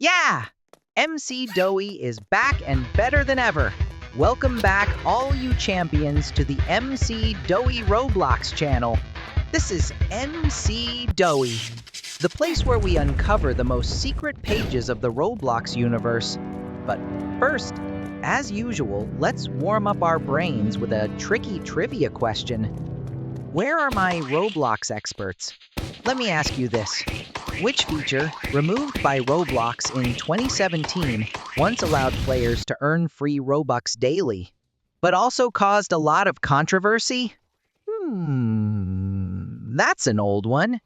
Yeah! MC Doey is back and better than ever. Welcome back, all you champions, to the MC Doey Roblox channel. This is MC Doey, the place where we uncover the most secret pages of the Roblox universe. But first, as usual, let's warm up our brains with a tricky trivia question. Where are my Roblox experts? Let me ask you this. Which feature, removed by Roblox in 2017, once allowed players to earn free Robux daily, but also caused a lot of controversy? That's an old one.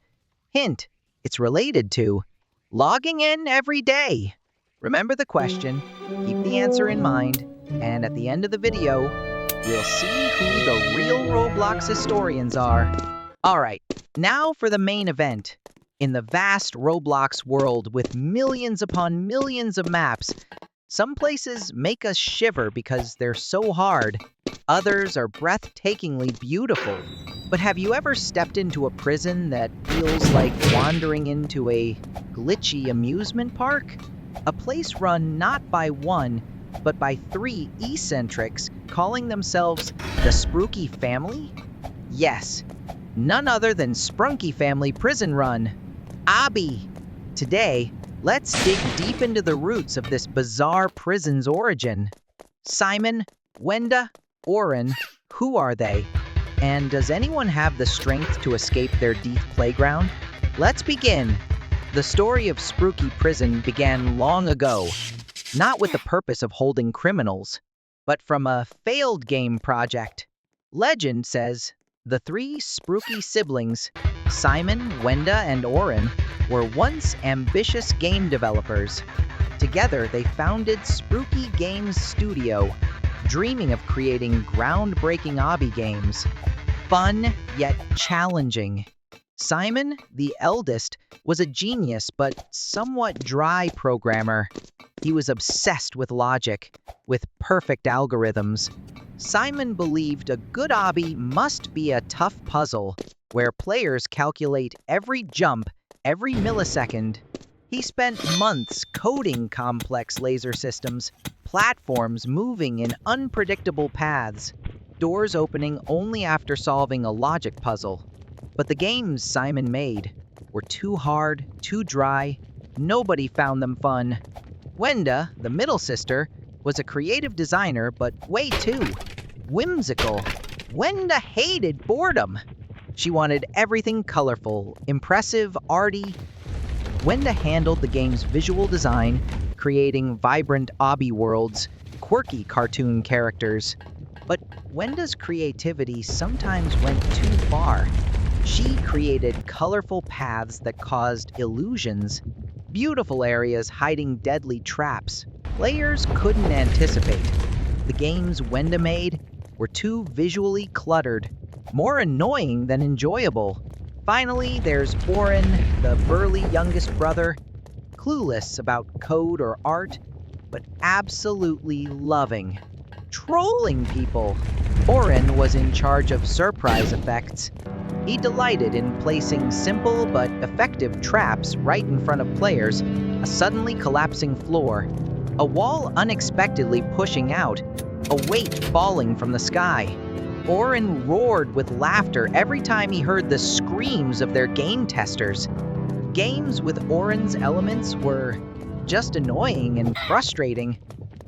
Hint, it's related to logging in every day. Remember the question, keep the answer in mind, and at the end of the video, we'll see who the real Roblox historians are. Alright, now for the main event. In the vast Roblox world with millions upon millions of maps, some places make us shiver because they're so hard. Others are breathtakingly beautiful. But have you ever stepped into a prison that feels like wandering into a glitchy amusement park? A place run not by one, but by three eccentrics calling themselves the Spruki family? Yes, none other than Sprunky Family Prison Run. Abby! Today, let's dig deep into the roots of this bizarre prison's origin. Simon, Wenda, Oren, who are they? And does anyone have the strength to escape their deep playground? Let's begin. The story of Spruki Prison began long ago, not with the purpose of holding criminals, but from a failed game project. Legend says the three Spruki siblings, Simon, Wenda, and Oren, were once ambitious game developers. Together, they founded Spruki Games Studio, dreaming of creating groundbreaking obby games. Fun, yet challenging. Simon, the eldest, was a genius but somewhat dry programmer. He was obsessed with logic, with perfect algorithms. Simon believed a good obby must be a tough puzzle, where players calculate every jump, every millisecond. He spent months coding complex laser systems, platforms moving in unpredictable paths, doors opening only after solving a logic puzzle. But the games Simon made were too hard, too dry. Nobody found them fun. Wenda, the middle sister, was a creative designer, but way too whimsical. Wenda hated boredom. She wanted everything colorful, impressive, arty. Wenda handled the game's visual design, creating vibrant obby worlds, quirky cartoon characters. But Wenda's creativity sometimes went too far. She created colorful paths that caused illusions, beautiful areas hiding deadly traps players couldn't anticipate. The games Wenda made were too visually cluttered, more annoying than enjoyable. Finally, there's Oren, the burly youngest brother, clueless about code or art, but absolutely loving. Trolling people. Oren was in charge of surprise effects. He delighted in placing simple but effective traps right in front of players, a suddenly collapsing floor, a wall unexpectedly pushing out, a weight falling from the sky. Oren roared with laughter every time he heard the screams of their game testers. Games with Oren's elements were just annoying and frustrating.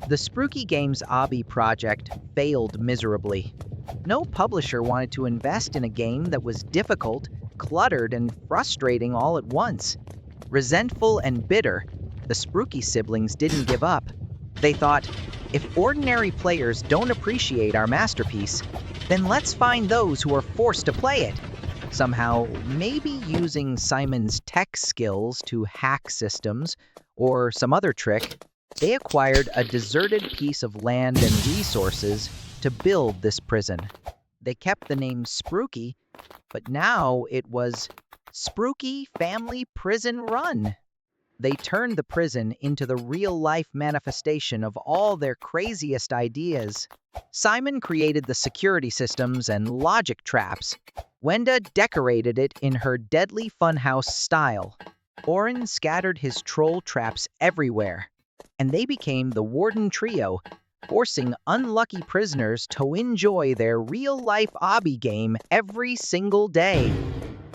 The Spruki Games obby project failed miserably. No publisher wanted to invest in a game that was difficult, cluttered, and frustrating all at once. Resentful and bitter, the Spruki siblings didn't give up. They thought, if ordinary players don't appreciate our masterpiece, then let's find those who are forced to play it. Somehow, maybe using Simon's tech skills to hack systems, or some other trick, they acquired a deserted piece of land and resources to build this prison. They kept the name Spruki, but now it was Spruki Family Prison Run. They turned the prison into the real-life manifestation of all their craziest ideas. Simon created the security systems and logic traps. Wenda decorated it in her deadly funhouse style. Oren scattered his troll traps everywhere, and they became the Warden Trio, forcing unlucky prisoners to enjoy their real-life obby game every single day.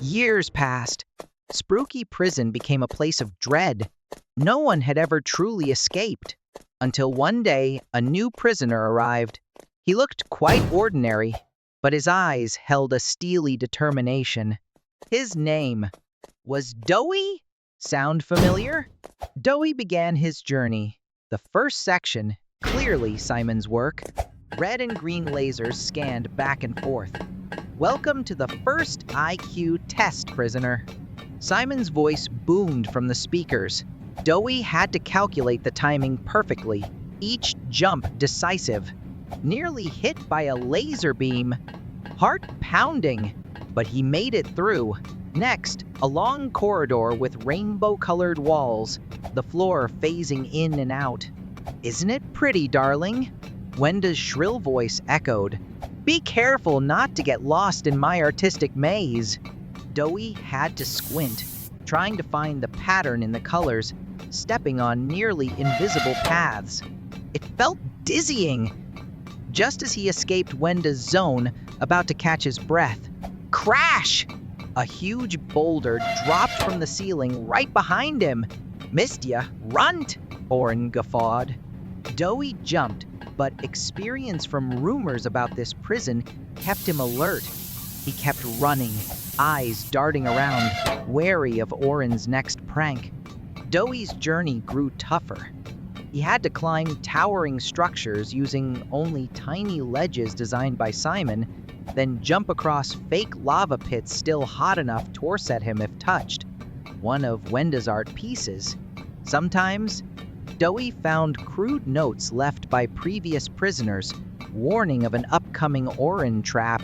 Years passed. Spruki Prison became a place of dread. No one had ever truly escaped, until one day a new prisoner arrived. He looked quite ordinary, but his eyes held a steely determination. His name was Doey? Sound familiar? Doey began his journey. The first section, clearly Simon's work. Red and green lasers scanned back and forth. Welcome to the first IQ test, prisoner. Simon's voice boomed from the speakers. Doey had to calculate the timing perfectly, each jump decisive. Nearly hit by a laser beam. Heart pounding, but he made it through. Next, a long corridor with rainbow-colored walls, the floor phasing in and out. Isn't it pretty, darling? Wenda's shrill voice echoed. Be careful not to get lost in my artistic maze. Doey had to squint, trying to find the pattern in the colors, stepping on nearly invisible paths. It felt dizzying. Just as he escaped Wenda's zone, about to catch his breath, crash! A huge boulder dropped from the ceiling right behind him. Missed ya, runt, Oren guffawed. Doey jumped, but experience from rumors about this prison kept him alert. He kept running, eyes darting around, wary of Oren's next prank. Doey's journey grew tougher. He had to climb towering structures using only tiny ledges designed by Simon, then jump across fake lava pits still hot enough to torset him if touched. One of Wenda's art pieces. Sometimes, Doey found crude notes left by previous prisoners, warning of an upcoming Oren trap,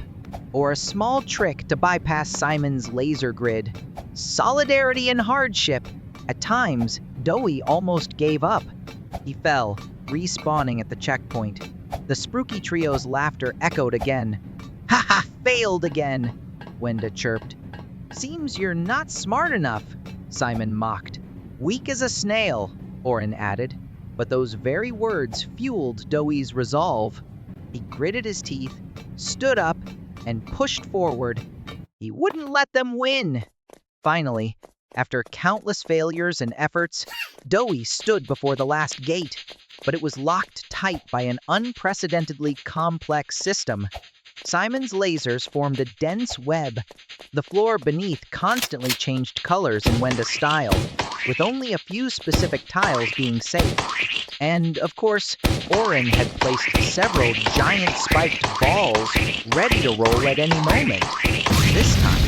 or a small trick to bypass Simon's laser grid. Solidarity in hardship. At times, Doey almost gave up. He fell, respawning at the checkpoint. The Spruki Trio's laughter echoed again. Ha ha, failed again, Wenda chirped. Seems you're not smart enough, Simon mocked. Weak as a snail, Oren added. But those very words fueled Doey's resolve. He gritted his teeth, stood up, and pushed forward. He wouldn't let them win. Finally, after countless failures and efforts, Doey stood before the last gate, but it was locked tight by an unprecedentedly complex system. Simon's lasers formed a dense web. The floor beneath constantly changed colors in Wenda's style, with only a few specific tiles being safe. And, of course, Oren had placed several giant spiked balls ready to roll at any moment. This time,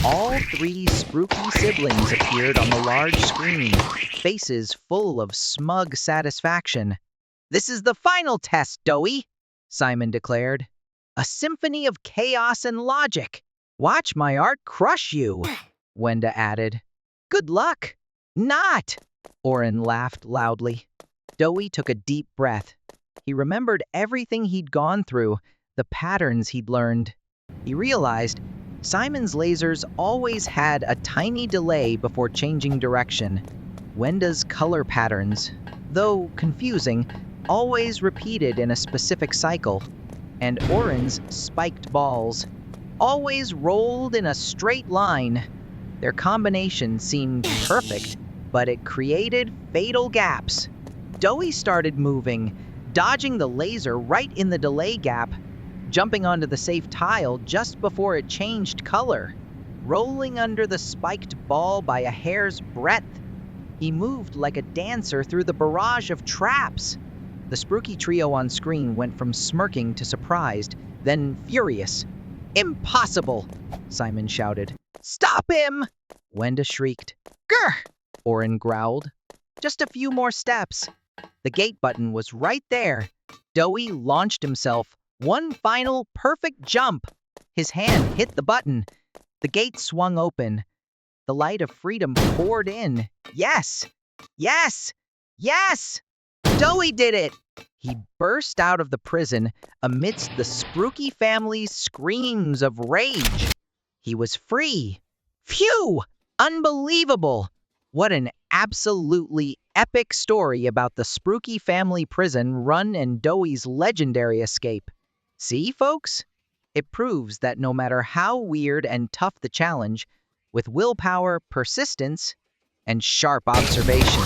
all three Spruki siblings appeared on the large screen, faces full of smug satisfaction. This is the final test, Doey, Simon declared. A symphony of chaos and logic. Watch my art crush you, Wenda added. Good luck. Not, Oren laughed loudly. Doey took a deep breath. He remembered everything he'd gone through, the patterns he'd learned. He realized Simon's lasers always had a tiny delay before changing direction. Wenda's color patterns, though confusing, always repeated in a specific cycle. And Oren's spiked balls always rolled in a straight line. Their combination seemed perfect, but it created fatal gaps. Doey started moving, dodging the laser right in the delay gap, jumping onto the safe tile just before it changed color, rolling under the spiked ball by a hair's breadth. He moved like a dancer through the barrage of traps. The Spruki Trio on screen went from smirking to surprised, then furious. Impossible, Simon shouted. Stop him, Wenda shrieked. Grr, Oren growled. Just a few more steps. The gate button was right there. Doey launched himself. One final perfect jump. His hand hit the button. The gate swung open. The light of freedom poured in. Yes! Yes! Yes! Doey did it! He burst out of the prison amidst the Spruki family's screams of rage. He was free. Phew! Unbelievable! What an absolutely epic story about the Spruki family prison run and Doey's legendary escape. See, folks? It proves that no matter how weird and tough the challenge, with willpower, persistence, and sharp observation,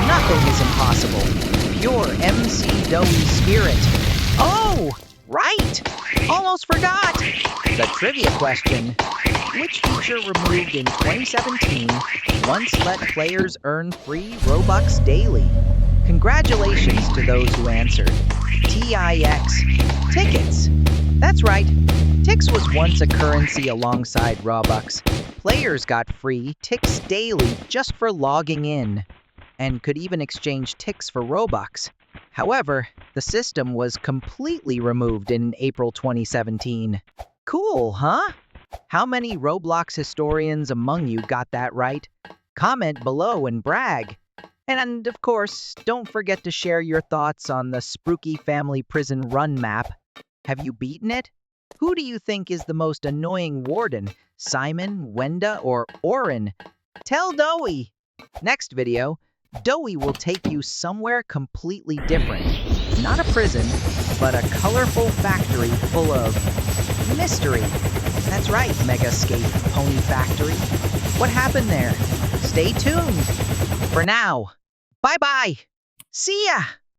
nothing is impossible. Pure MC Doey spirit. Oh, right! Almost forgot! The trivia question. Which feature removed in 2017 once let players earn free Robux daily? Congratulations to those who answered. TIX. Tickets. That's right. Tix was once a currency alongside Robux. Players got free Tix daily just for logging in, and could even exchange Tix for Robux. However, the system was completely removed in April 2017. Cool, huh? How many Roblox historians among you got that right? Comment below and brag. And of course, don't forget to share your thoughts on the Spruki family prison run map. Have you beaten it? Who do you think is the most annoying warden? Simon, Wenda, or Orin? Tell Doey! Next video, Doey will take you somewhere completely different. Not a prison, but a colorful factory full of mystery. That's right, Megascape Pony Factory. What happened there? Stay tuned. For now, bye-bye. See ya!